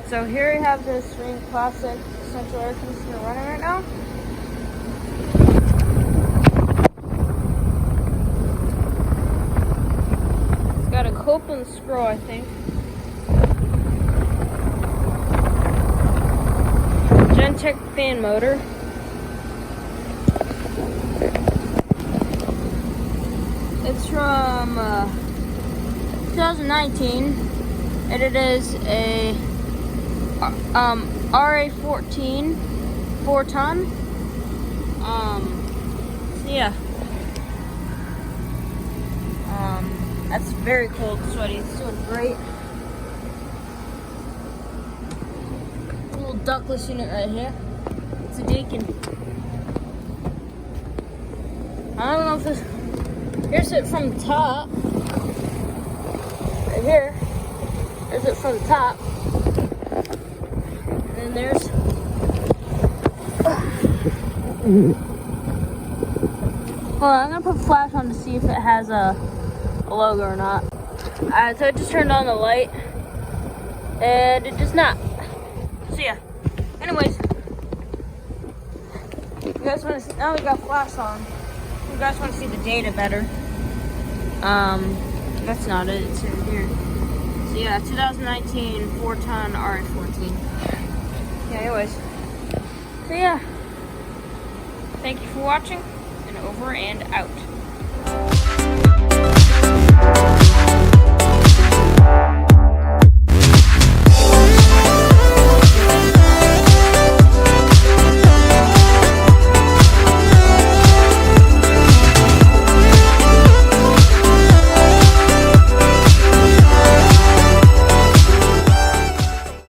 So here we have this Rheem Classic central air conditioner running right now. It's got a Copeland screw, I think. Gentech fan motor. It's from 2019, and it is a RA14 4-ton. So yeah. That's very cold and sweaty. It's doing great. Little ductless unit right here. It's a Deacon. I don't know if this. Here's it from the top. Right here. There's it from the top. And then there's. Hold on, I'm gonna put flash on to see if it has a logo or not. Alright, so I just turned on the light. And it does not. So yeah. Anyways. You guys wanna see, now we got flash on. You guys want to see the data better? That's not it. It's in here. So yeah, 2019 4-ton RA14. Yeah. Anyways. So yeah. Thank you for watching, and over and out.